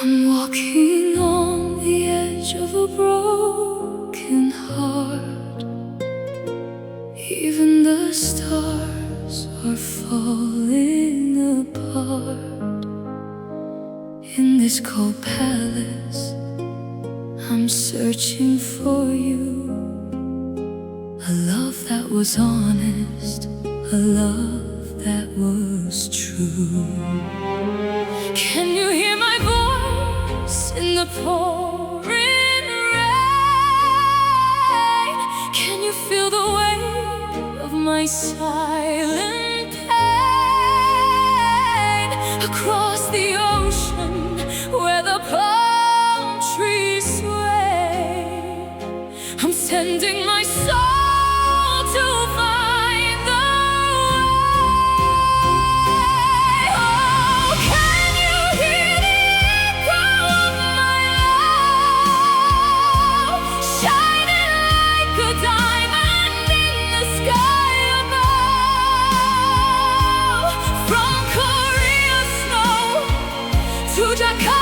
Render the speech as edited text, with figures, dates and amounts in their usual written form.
I'm walking on the edge of a broken heart. Even the stars are falling apart. In this cold palace, I'm searching for you. A love that was honest, a love that was true. Can you hear my voice in the pouring rain? Can you feel the weight of my silent pain? Across the ocean where the palm trees sway, I'm sending my soul to find the way. Oh, can you hear the echo of my love, shining like a diamond in the sky above? From Korea's snow to Jakarta,